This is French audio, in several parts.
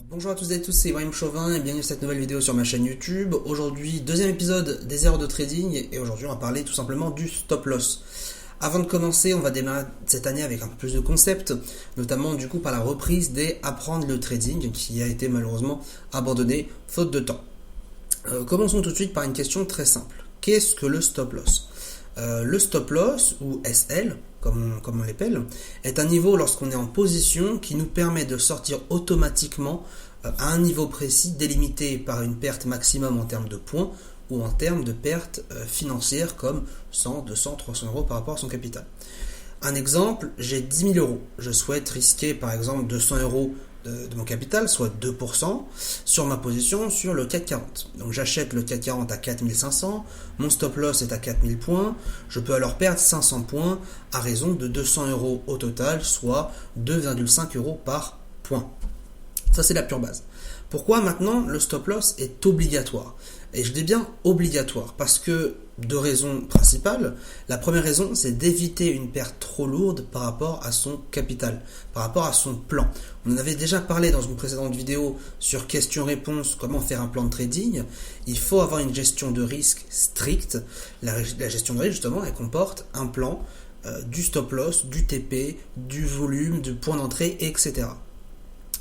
Bonjour à tous et à tous, c'est Ibrahim Chauvin et bienvenue à cette nouvelle vidéo sur ma chaîne YouTube. Aujourd'hui, deuxième épisode des erreurs de trading et aujourd'hui on va parler tout simplement du stop loss. Avant de commencer, on va démarrer cette année avec un peu plus de concepts, notamment du coup par la reprise des Apprendre le trading qui a été malheureusement abandonné faute de temps. Commençons tout de suite par une question très simple. Qu'est-ce que le stop loss ? Le stop loss, ou SL, comme on l'appelle, est un niveau lorsqu'on est en position qui nous permet de sortir automatiquement à un niveau précis délimité par une perte maximum en termes de points ou en termes de pertes financières comme 100, 200, 300 euros par rapport à son capital. Un exemple, j'ai 10 000 euros. Je souhaite risquer par exemple 200 euros de mon capital, soit 2%, sur ma position sur le CAC 40. Donc j'achète le CAC 40 à 4500, mon stop loss est à 4000 points, je peux alors perdre 500 points à raison de 200 euros au total, soit 2,5 euros par point. Ça c'est la pure base. Pourquoi maintenant le stop loss est obligatoire ? Et je dis bien obligatoire parce que deux raisons principales. La première raison, c'est d'éviter une perte trop lourde par rapport à son capital, par rapport à son plan. On en avait déjà parlé dans une précédente vidéo sur questions-réponses, comment faire un plan de trading. Il faut avoir une gestion de risque stricte. La gestion de risque, justement, elle comporte un plan, du stop loss, du TP, du volume, du point d'entrée, etc.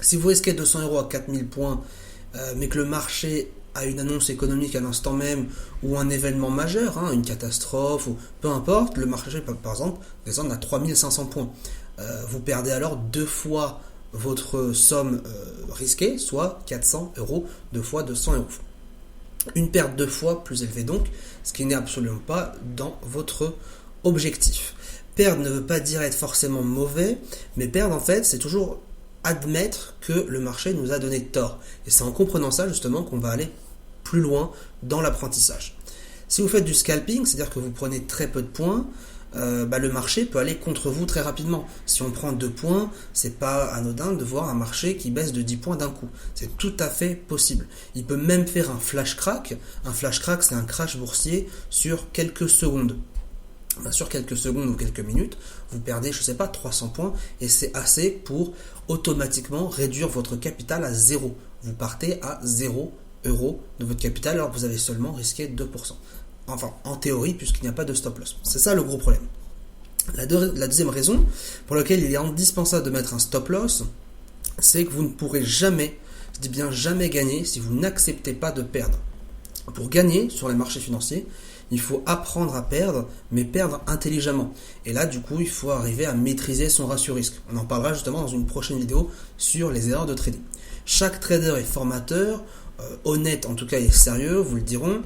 Si vous risquez 200 euros à 4000 points, mais que le marché a une annonce économique à l'instant même ou un événement majeur, une catastrophe ou peu importe, le marché par exemple descend à 3500 points. Vous perdez alors deux fois votre somme risquée, soit 400 euros, deux fois 200 euros. Une perte deux fois plus élevée donc, ce qui n'est absolument pas dans votre objectif. Perdre ne veut pas dire être forcément mauvais, mais perdre en fait c'est toujours admettre que le marché nous a donné tort. Et c'est en comprenant ça justement qu'on va aller plus loin dans l'apprentissage. Si vous faites du scalping, c'est-à-dire que vous prenez très peu de points, le marché peut aller contre vous très rapidement. Si on prend 2 points, c'est pas anodin de voir un marché qui baisse de 10 points d'un coup. C'est tout à fait possible. Il peut même faire un flash crack. Un flash crack, c'est un crash boursier sur quelques secondes. Sur quelques secondes ou quelques minutes, vous perdez, 300 points et c'est assez pour automatiquement réduire votre capital à 0. Vous partez à 0 euros de votre capital alors que vous avez seulement risqué 2%. Enfin, en théorie, puisqu'il n'y a pas de stop loss. C'est ça le gros problème. La deuxième raison pour laquelle il est indispensable de mettre un stop loss, c'est que vous ne pourrez jamais, je dis bien jamais gagner si vous n'acceptez pas de perdre. Pour gagner sur les marchés financiers, il faut apprendre à perdre, mais perdre intelligemment. Et là, du coup, il faut arriver à maîtriser son ratio risque. On en parlera justement dans une prochaine vidéo sur les erreurs de trading. Chaque trader est formateur, honnête en tout cas et sérieux, vous le diront.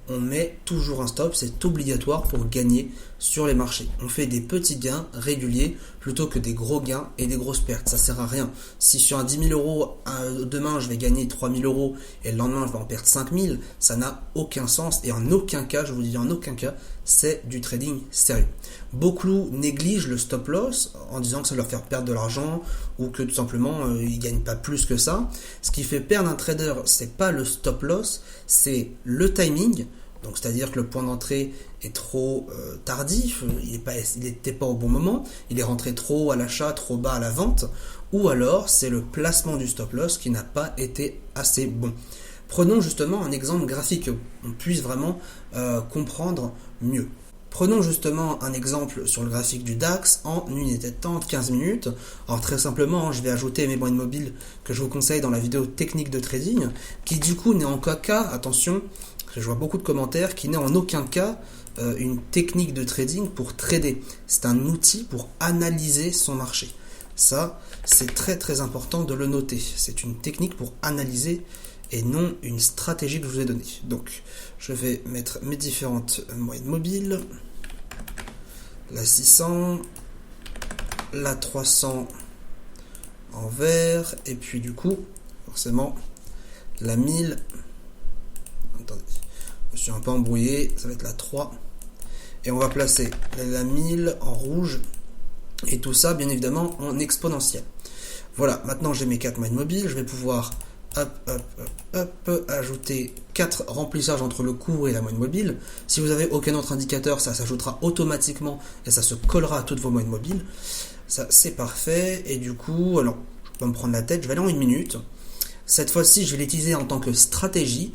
On met toujours un stop, c'est obligatoire pour gagner sur les marchés. On fait des petits gains réguliers plutôt que des gros gains et des grosses pertes. Ça sert à rien. Si sur un 10 000 euros, demain je vais gagner 3 000 euros et le lendemain je vais en perdre 5 000, ça n'a aucun sens et en aucun cas, je vous dis en aucun cas, c'est du trading sérieux. Beaucoup négligent le stop loss en disant que ça leur fait perdre de l'argent ou que tout simplement ils ne gagnent pas plus que ça. Ce qui fait perdre un trader, c'est pas le stop loss, c'est le timing. Donc c'est-à-dire que le point d'entrée est trop tardif, il n'était pas au bon moment, il est rentré trop haut à l'achat, trop bas à la vente, ou alors c'est le placement du stop loss qui n'a pas été assez bon. Prenons justement un exemple graphique, qu'on puisse vraiment comprendre mieux. Prenons justement un exemple sur le graphique du DAX en une unité de temps de 15 minutes. Alors très simplement, je vais ajouter mes moyennes mobiles que je vous conseille dans la vidéo technique de trading, qui du coup n'est en aucun cas, attention, je vois beaucoup de commentaires, qui n'est en aucun cas une technique de trading pour trader. C'est un outil pour analyser son marché. Ça, c'est très très important de le noter. C'est une technique pour analyser et non une stratégie que je vous ai donnée. Donc, je vais mettre mes différentes moyennes mobiles. La 600, la 300 en vert, et puis du coup, forcément, la 1000. Attendez, je suis un peu embrouillé, ça va être la 3. Et on va placer la 1000 en rouge, et tout ça, bien évidemment, en exponentiel. Voilà, maintenant j'ai mes 4 moyennes mobiles, je vais pouvoir ajouter 4 remplissages entre le cours et la moyenne mobile. Si vous n'avez aucun autre indicateur, ça s'ajoutera automatiquement et ça se collera à toutes vos moyennes mobiles. Ça, c'est parfait. Et du coup, alors, je vais pas me prendre la tête, je vais aller en 1 minute. Cette fois-ci, je vais l'utiliser en tant que stratégie.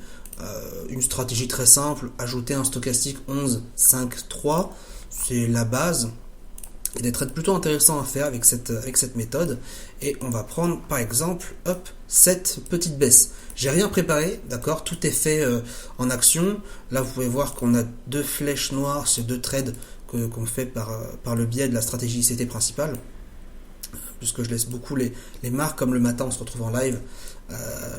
Une stratégie très simple, ajouter un stochastique 11, 5, 3, c'est la base. Il y a des trades plutôt intéressants à faire avec cette méthode. Et on va prendre par exemple, hop, cette petite baisse. J'ai rien préparé, d'accord, tout est fait en action. Là, vous pouvez voir qu'on a deux flèches noires, c'est deux trades qu'on fait par le biais de la stratégie ICT principale. Puisque je laisse beaucoup les marques, comme le matin on se retrouve en live,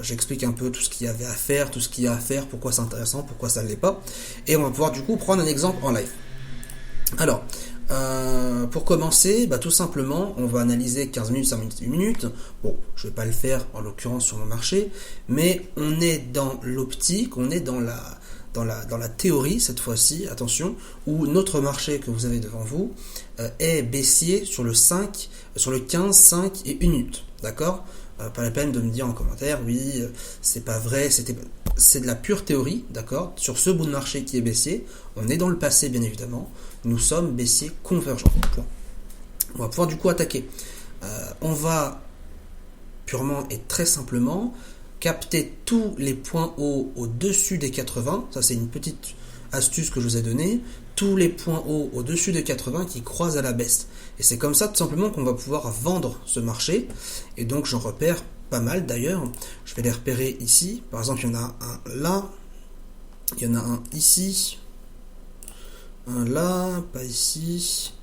j'explique un peu tout ce qu'il y avait à faire, tout ce qu'il y a à faire, pourquoi c'est intéressant, pourquoi ça ne l'est pas, et on va pouvoir du coup prendre un exemple en live. Alors, pour commencer, tout simplement, on va analyser 15 minutes, 5 minutes, 1 minute. Bon, je ne vais pas le faire en l'occurrence sur mon marché, mais on est dans l'optique, on est dans la théorie cette fois-ci, attention, où notre marché que vous avez devant vous est baissier sur le 5, sur le 15, 5 et 1 minute, d'accord ? Pas la peine de me dire en commentaire, oui, c'est pas vrai, c'est de la pure théorie, d'accord ? Sur ce bout de marché qui est baissier, on est dans le passé bien évidemment, nous sommes baissiers convergents. Point. On va pouvoir du coup attaquer. On va purement et très simplement capter tous les points hauts au-dessus des 80, ça c'est une petite astuce que je vous ai donnée, tous les points hauts au-dessus des 80 qui croisent à la baisse. Et c'est comme ça tout simplement qu'on va pouvoir vendre ce marché, et donc j'en repère pas mal d'ailleurs, je vais les repérer ici, par exemple il y en a un là, il y en a un ici, un là, pas ici,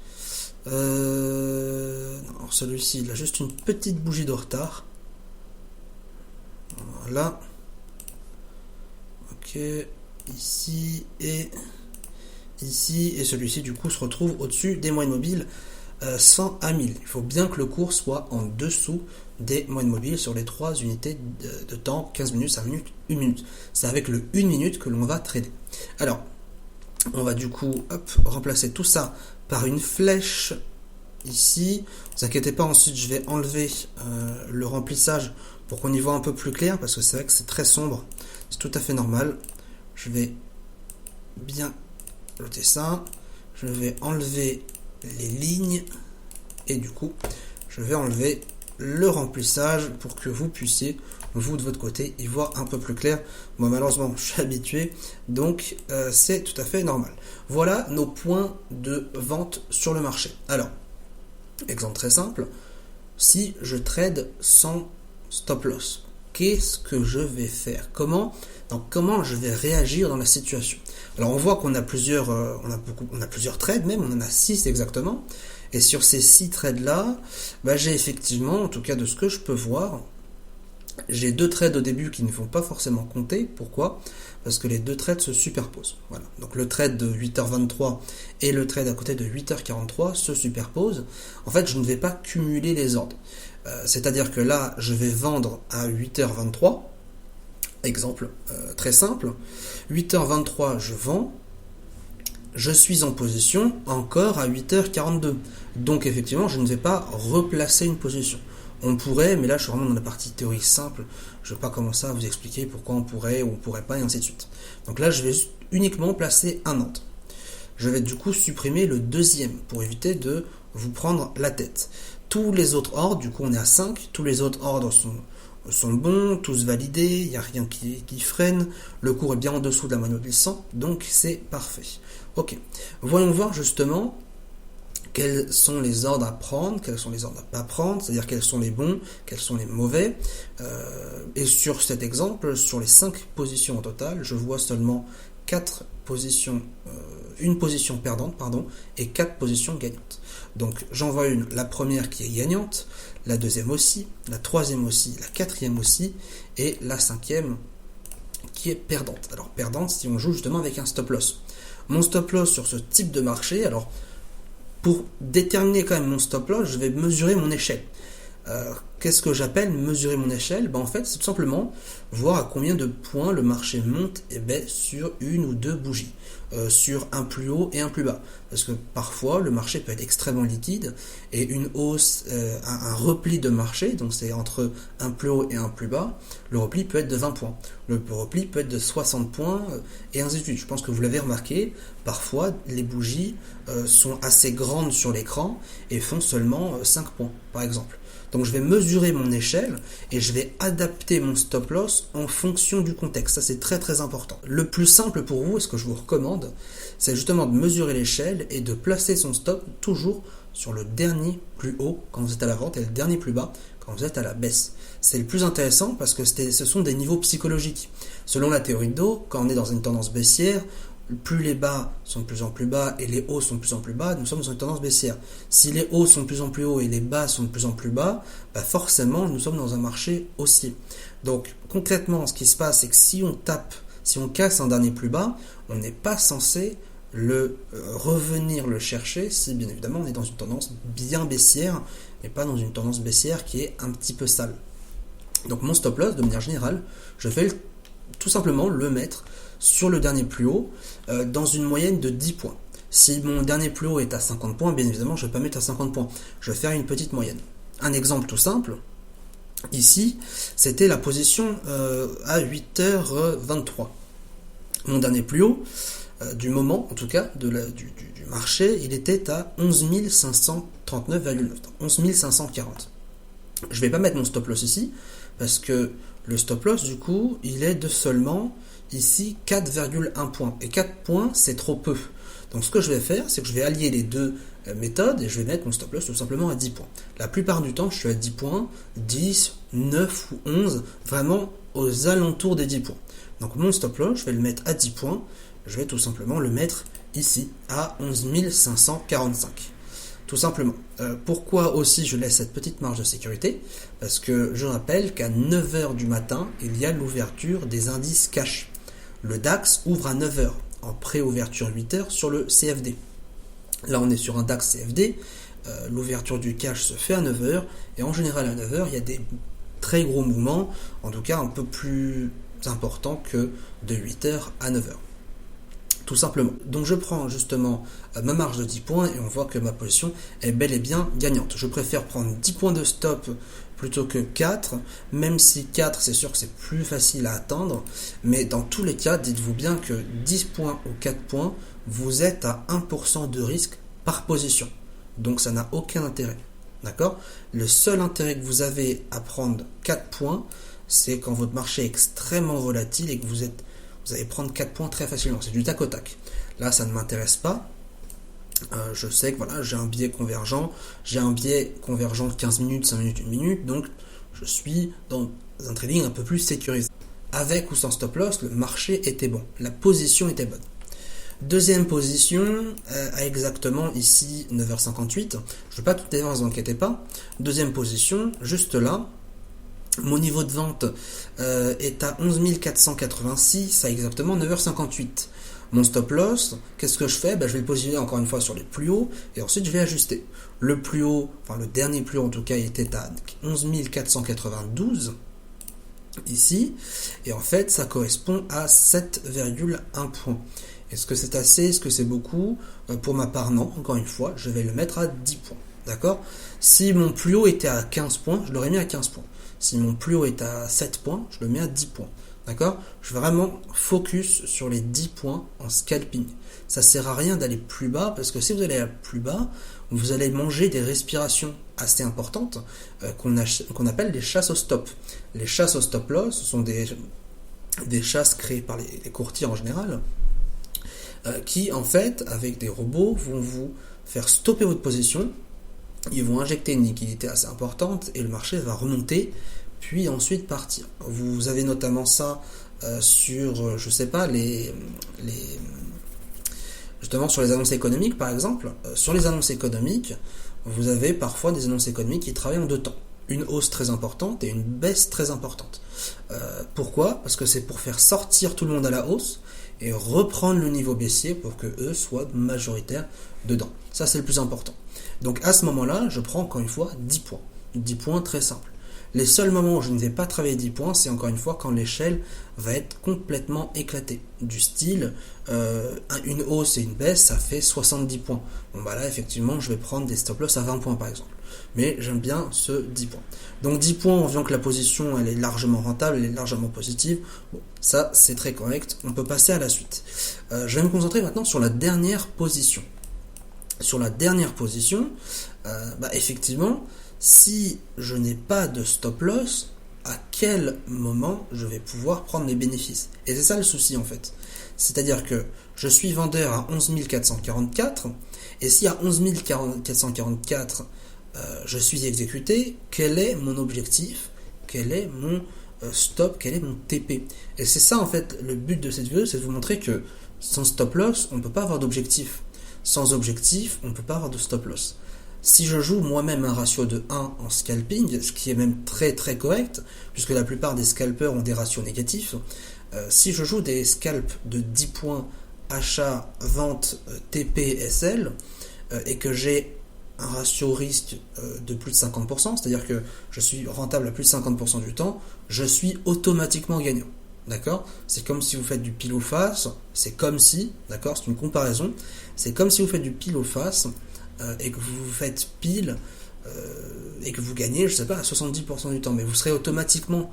non, alors celui-ci il a juste une petite bougie de retard, voilà, ok, ici et ici, et celui-ci du coup se retrouve au-dessus des moyennes mobiles 100 à 1000. Il faut bien que le cours soit en dessous des moyennes mobiles sur les 3 unités de temps, 15 minutes, 5 minutes, 1 minute. C'est avec le 1 minute que l'on va trader. Alors, on va du coup remplacer tout ça par une flèche ici. Ne vous inquiétez pas, ensuite je vais enlever le remplissage pour qu'on y voit un peu plus clair, parce que c'est vrai que c'est très sombre. C'est tout à fait normal. Je vais bien noter ça. Je vais enlever les lignes et du coup je vais enlever le remplissage pour que vous puissiez, vous de votre côté, y voir un peu plus clair. Moi malheureusement je suis habitué, donc c'est tout à fait normal. Voilà nos points de vente sur le marché. Alors, exemple très simple, si je trade sans stop loss, qu'est-ce que je vais faire? Comment je vais réagir dans la situation? Alors on voit qu'on a plusieurs, on a plusieurs trades même, on en a 6 exactement. Et sur ces 6 trades là, j'ai effectivement, en tout cas de ce que je peux voir, j'ai 2 trades au début qui ne vont pas forcément compter. Pourquoi? Parce que les 2 trades se superposent. Voilà. Donc le trade de 8h23 et le trade à côté de 8h43 se superposent. En fait, je ne vais pas cumuler les ordres. C'est-à-dire que là, je vais vendre à 8h23. Exemple très simple. 8h23, je vends. Je suis en position encore à 8h42. Donc effectivement, je ne vais pas replacer une position. On pourrait, mais là je suis vraiment dans la partie théorie simple, je ne vais pas commencer à vous expliquer pourquoi on pourrait ou on ne pourrait pas, et ainsi de suite. Donc là je vais uniquement placer un ordre. Je vais du coup supprimer le deuxième pour éviter de vous prendre la tête. Tous les autres ordres, du coup on est à 5, tous les autres ordres sont bons, tous validés, il n'y a rien qui freine, le cours est bien en dessous de la moyenne mobile 100, donc c'est parfait. Ok, voyons voir justement quels sont les ordres à prendre, quels sont les ordres à pas prendre, c'est-à-dire quels sont les bons, quels sont les mauvais. Et sur cet exemple, sur les 5 positions au total, je vois seulement 4 positions, une position perdante, et 4 positions gagnantes. Donc j'en vois la première qui est gagnante, la deuxième aussi, la troisième aussi, la quatrième aussi, et la cinquième qui est perdante. Alors perdante si on joue justement avec un stop loss. Mon stop loss sur ce type de marché, alors pour déterminer quand même mon stop loss, je vais mesurer mon échelle. Qu'est-ce que j'appelle mesurer mon échelle? En fait, c'est tout simplement voir à combien de points le marché monte et baisse sur une ou deux bougies, sur un plus haut et un plus bas. Parce que parfois, le marché peut être extrêmement liquide et une hausse, un repli de marché, donc c'est entre un plus haut et un plus bas, le repli peut être de 20 points. Le repli peut être de 60 points et ainsi de suite. Je pense que vous l'avez remarqué, parfois les bougies sont assez grandes sur l'écran et font seulement 5 points, par exemple. Donc je vais mesurer mon échelle et je vais adapter mon stop loss en fonction du contexte. Ça c'est très très important. Le plus simple pour vous, et ce que je vous recommande, c'est justement de mesurer l'échelle et de placer son stop toujours sur le dernier plus haut quand vous êtes à la vente et le dernier plus bas quand vous êtes à la baisse. C'est le plus intéressant parce que ce sont des niveaux psychologiques. Selon la théorie de Dow, quand on est dans une tendance baissière, plus les bas sont de plus en plus bas et les hauts sont de plus en plus bas, nous sommes dans une tendance baissière. Si les hauts sont de plus en plus hauts et les bas sont de plus en plus bas, forcément nous sommes dans un marché haussier. Donc concrètement, ce qui se passe, c'est que si on casse un dernier plus bas, on n'est pas censé revenir le chercher si bien évidemment on est dans une tendance bien baissière, mais pas dans une tendance baissière qui est un petit peu sale. Donc mon stop loss, de manière générale, je vais tout simplement le mettre sur le dernier plus haut dans une moyenne de 10 points. Si mon dernier plus haut est à 50 points, bien évidemment, je ne vais pas mettre à 50 points. Je vais faire une petite moyenne. Un exemple tout simple, ici, c'était la position à 8h23. Mon dernier plus haut, du moment, en tout cas, du marché, il était à 11 539,9, 11 540. Je ne vais pas mettre mon stop loss ici, parce que le stop loss, du coup, il est de seulement, ici, 4,1 points. Et 4 points, c'est trop peu. Donc ce que je vais faire, c'est que je vais allier les deux méthodes, et je vais mettre mon stop loss tout simplement à 10 points. La plupart du temps, je suis à 10 points, 10, 9 ou 11, vraiment aux alentours des 10 points. Donc mon stop loss, je vais le mettre à 10 points, je vais tout simplement le mettre ici, à 11 545. Tout simplement. Pourquoi aussi je laisse cette petite marge de sécurité? Parce que je rappelle qu'à 9h du matin, il y a l'ouverture des indices cash. Le DAX ouvre à 9h, en pré-ouverture 8h sur le CFD. Là on est sur un DAX CFD, l'ouverture du cash se fait à 9h, et en général à 9h il y a des très gros mouvements, en tout cas un peu plus importants que de 8h à 9h. Tout simplement. Donc je prends justement ma marge de 10 points et on voit que ma position est bel et bien gagnante. Je préfère prendre 10 points de stop plutôt que 4, même si 4 c'est sûr que c'est plus facile à atteindre, mais dans tous les cas, dites-vous bien que 10 points ou 4 points, vous êtes à 1% de risque par position. Donc ça n'a aucun intérêt. D'accord? Le seul intérêt que vous avez à prendre 4 points, c'est quand votre marché est extrêmement volatile et que vous allez prendre 4 points très facilement. C'est du tac au tac. Là, ça ne m'intéresse pas. Je sais que voilà, j'ai un biais convergent. J'ai un biais convergent de 15 minutes, 5 minutes, 1 minute. Donc, je suis dans un trading un peu plus sécurisé. Avec ou sans stop loss, le marché était bon. La position était bonne. Deuxième position, à exactement ici 9h58. Je ne vais pas tout les voir, ne vous inquiétez pas. Deuxième position, juste là. Mon niveau de vente est à 11 486 à exactement 9h58. Mon stop loss, qu'est-ce que je fais? Je vais le positionner encore une fois sur les plus hauts et ensuite je vais ajuster. Le plus haut, enfin le dernier plus haut en tout cas, il était à 11 492 ici et en fait ça correspond à 7,1 points. Est-ce que c'est assez? Est-ce que c'est beaucoup? Pour ma part, non. Encore une fois, je vais le mettre à 10 points. D'accord? Si mon plus haut était à 15 points, je l'aurais mis à 15 points. Si mon plus haut est à 7 points, je le mets à 10 points. D'accord? Je vais vraiment focus sur les 10 points en scalping. Ça sert à rien d'aller plus bas parce que si vous allez à plus bas, vous allez manger des respirations assez importantes qu'on appelle des chasses au stop. Les chasses au stop loss, ce sont des chasses créées par les courtiers en général qui en fait avec des robots vont vous faire stopper votre position. Ils vont injecter une liquidité assez importante et le marché va remonter puis ensuite partir. Vous avez notamment ça sur, je sais pas, justement sur les annonces économiques par exemple. Sur les annonces économiques, vous avez parfois des annonces économiques qui travaillent en deux temps. Une hausse très importante et une baisse très importante. Pourquoi? Parce que c'est pour faire sortir tout le monde à la hausse et reprendre le niveau baissier pour que eux soient majoritaires dedans. Ça c'est le plus important. Donc à ce moment-là, je prends encore une fois 10 points. 10 points très simples. Les seuls moments où je ne vais pas travailler 10 points, c'est encore une fois quand l'échelle va être complètement éclatée. Du style, une hausse et une baisse, ça fait 70 points. Bon là, effectivement, je vais prendre des stop loss à 20 points par exemple. Mais j'aime bien ce 10 points. Donc 10 points en voyant que la position, elle est largement rentable, elle est largement positive. Bon, ça, c'est très correct. On peut passer à la suite. Je vais me concentrer maintenant sur la dernière position. Sur la dernière position, effectivement, Si je n'ai pas de stop loss, à quel moment je vais pouvoir prendre les bénéfices? Et c'est ça le souci en fait. C'est-à-dire que je suis vendeur à 11 444, et si à 11 444 je suis exécuté, quel est mon objectif? Quel est mon stop? Quel est mon TP? Et c'est ça en fait le but de cette vidéo, c'est de vous montrer que sans stop loss, on ne peut pas avoir d'objectif. Sans objectif, on ne peut pas avoir de stop loss. Si je joue moi-même un ratio de 1 en scalping, ce qui est même très très correct, puisque la plupart des scalpers ont des ratios négatifs, si je joue des scalps de 10 points achat, vente, TP, SL, et que j'ai un ratio risque de plus de 50%, c'est-à-dire que je suis rentable à plus de 50% du temps, je suis automatiquement gagnant. D'accord? C'est comme si vous faites du pile ou face, c'est comme si, d'accord, c'est une comparaison, c'est comme si vous faites du pile ou face et que vous faites pile et que vous gagnez, je sais pas, à 70% du temps, mais vous serez automatiquement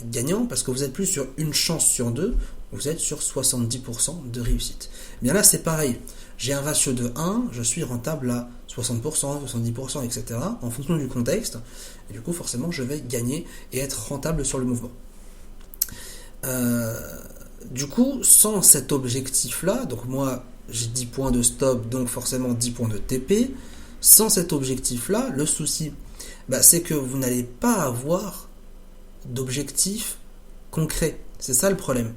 gagnant parce que vous êtes plus sur une chance sur deux, vous êtes sur 70% de réussite. Et bien là, c'est pareil. J'ai un ratio de 1, je suis rentable à 60%, 70%, etc. en fonction du contexte. Et du coup, forcément, je vais gagner et être rentable sur le mouvement. Du coup, sans cet objectif-là, donc moi, j'ai 10 points de stop, donc forcément 10 points de TP. Sans cet objectif-là, le souci, c'est que vous n'allez pas avoir d'objectif concret. C'est ça le problème.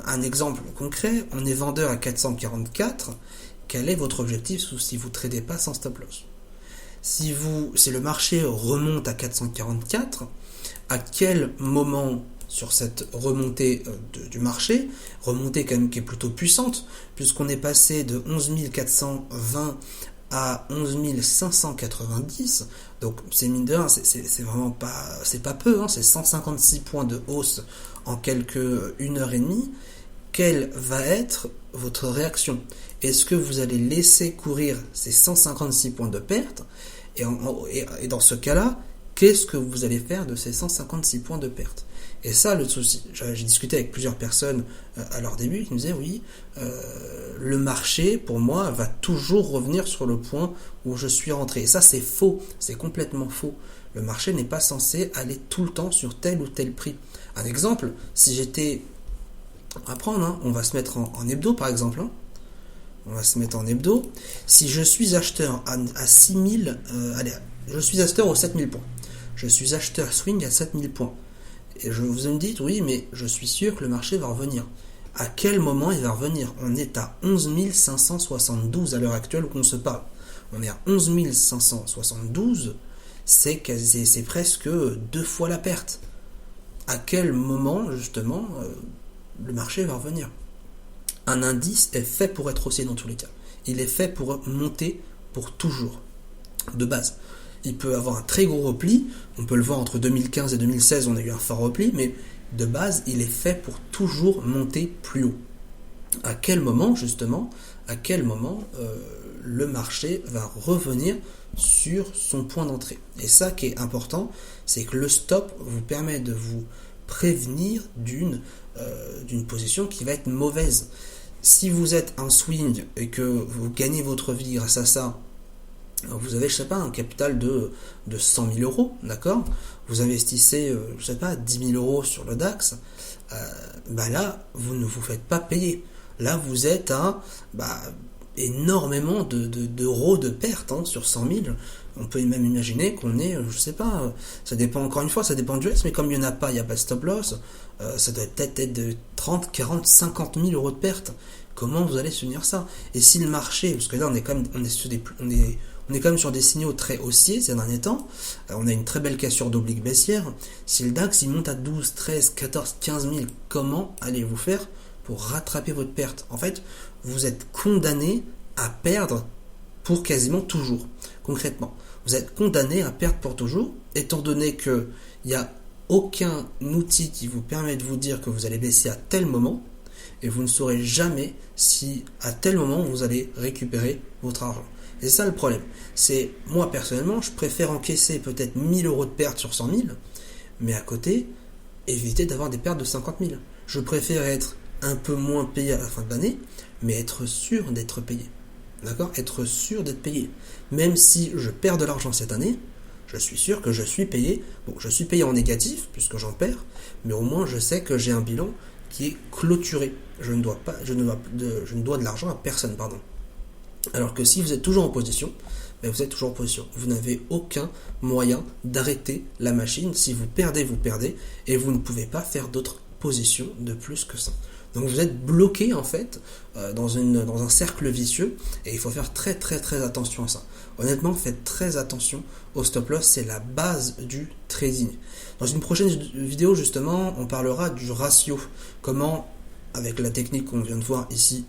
Un exemple concret, on est vendeur à 444. Quel est votre objectif si vous ne tradez pas sans stop loss? Si le marché remonte à 444, à quel moment sur cette remontée du marché, remontée quand même qui est plutôt puissante, puisqu'on est passé de 11 420 à 11 590, donc c'est mine de rien, c'est vraiment pas, c'est pas peu, c'est 156 points de hausse en quelques 1h30. Quelle va être votre réaction? Est-ce que vous allez laisser courir ces 156 points de perte? Et dans ce cas-là, qu'est-ce que vous allez faire de ces 156 points de perte? Et ça, le souci, j'ai discuté avec plusieurs personnes à leur début qui me disaient oui, le marché, pour moi, va toujours revenir sur le point où je suis rentré. Et ça, c'est faux, c'est complètement faux. Le marché n'est pas censé aller tout le temps sur tel ou tel prix. Un exemple, si j'étais... On va prendre, on va se mettre en hebdo par exemple. On va se mettre en hebdo. Si je suis acheteur à 6000, je suis acheteur aux 7000 points. Je suis acheteur swing à 7000 points. Et vous me dites, oui, mais je suis sûr que le marché va revenir. À quel moment il va revenir? On est à 11 572 à l'heure actuelle où on se parle. On est à 11 572, c'est presque 2 fois la perte. À quel moment, justement, le marché va revenir? Un indice est fait pour être haussier dans tous les cas. Il est fait pour monter pour toujours, de base. Il peut avoir un très gros repli, on peut le voir entre 2015 et 2016, on a eu un fort repli, mais de base, il est fait pour toujours monter plus haut. À quel moment, justement, le marché va revenir sur son point d'entrée? Et ça qui est important, c'est que le stop vous permet de vous prévenir d'une position qui va être mauvaise. Si vous êtes un swing et que vous gagnez votre vie grâce à ça, vous avez, un capital de 100 000 euros, d'accord? Vous investissez, 10 000 euros sur le DAX, là, vous ne vous faites pas payer. Là, vous êtes à énormément d'euros de perte sur 100 000. On peut même imaginer qu'on est, ça dépend encore une fois, ça dépend du S, mais comme il n'y en a pas, il n'y a pas de stop loss, ça doit peut-être être de 30, 40, 50 000 euros de perte. Comment vous allez soutenir ça? Et si le marché, parce que là on est quand même sur des signaux très haussiers ces derniers temps, on a une très belle cassure d'oblique baissière, si le DAX il monte à 12, 13, 14, 15 000, comment allez-vous faire pour rattraper votre perte? En fait, vous êtes condamné à perdre pour quasiment toujours, concrètement. Vous êtes condamné à perdre pour toujours, étant donné qu'il n'y a aucun outil qui vous permet de vous dire que vous allez baisser à tel moment, et vous ne saurez jamais si à tel moment vous allez récupérer votre argent. Et c'est ça le problème. C'est, moi personnellement, je préfère encaisser peut-être 1000 euros de perte sur 100 000, mais à côté, éviter d'avoir des pertes de 50 000. Je préfère être un peu moins payé à la fin de l'année, mais être sûr d'être payé. D'accord? Être sûr d'être payé. Même si je perds de l'argent cette année, je suis sûr que je suis payé. Bon, je suis payé en négatif puisque j'en perds, mais au moins je sais que j'ai un bilan qui est clôturé. Je ne dois de l'argent à personne, pardon. Alors que si vous êtes toujours en position, ben vous êtes toujours en position. Vous n'avez aucun moyen d'arrêter la machine. Si vous perdez, et vous ne pouvez pas faire d'autres positions de plus que ça. Donc vous êtes bloqué en fait dans un cercle vicieux, et il faut faire très très très attention à ça. Honnêtement, faites très attention au stop loss, c'est la base du trading. Dans une prochaine vidéo justement, on parlera du ratio. Comment, avec la technique qu'on vient de voir ici,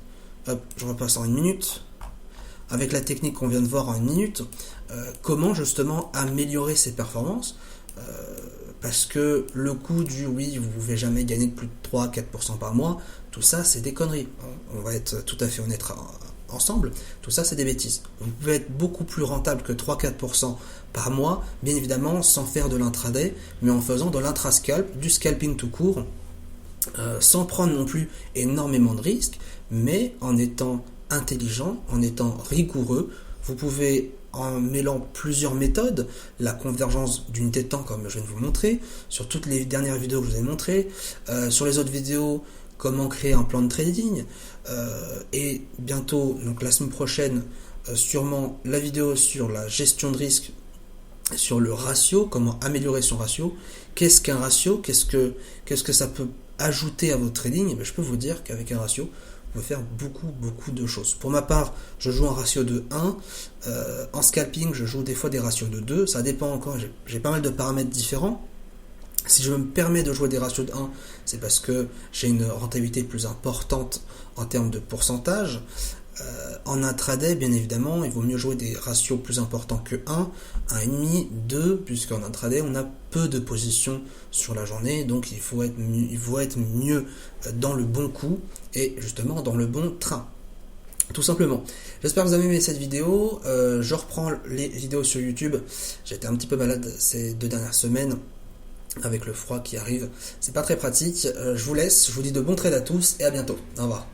hop, je repasse en une minute. Avec la technique qu'on vient de voir en une minute, comment justement améliorer ses performances, parce que le coût du oui, vous ne pouvez jamais gagner de plus de 3-4% par mois, tout ça c'est des conneries. On va être tout à fait honnête ensemble, tout ça c'est des bêtises. Vous pouvez être beaucoup plus rentable que 3-4% par mois, bien évidemment sans faire de l'intraday, mais en faisant de l'intrascalp, du scalping tout court, sans prendre non plus énormément de risques, mais en étant intelligent, en étant rigoureux. Vous pouvez, en mêlant plusieurs méthodes, la convergence d'unité de temps comme je viens de vous montrer, sur toutes les dernières vidéos que je vous ai montrées, sur les autres vidéos, comment créer un plan de trading, et bientôt, donc la semaine prochaine, sûrement la vidéo sur la gestion de risque, sur le ratio, comment améliorer son ratio. Qu'est-ce qu'un ratio? Qu'est-ce que ça peut ajouter à votre trading? Et bien, je peux vous dire qu'avec un ratio, on peut faire beaucoup de choses. Pour ma part, je joue un ratio de 1. En scalping, je joue des fois des ratios de 2. Ça dépend encore, j'ai pas mal de paramètres différents. Si je me permets de jouer des ratios de 1, c'est parce que j'ai une rentabilité plus importante en termes de pourcentage. En intraday, bien évidemment, il vaut mieux jouer des ratios plus importants que 1, 1,5, 2, puisqu'en intraday, on a peu de positions sur la journée, donc il faut être mieux dans le bon coup et justement dans le bon train. Tout simplement. J'espère que vous avez aimé cette vidéo. Je reprends les vidéos sur YouTube. J'étais un petit peu malade ces 2 dernières semaines. Avec le froid qui arrive, c'est pas très pratique. Je vous laisse, je vous dis de bons trades à tous et à bientôt. Au revoir.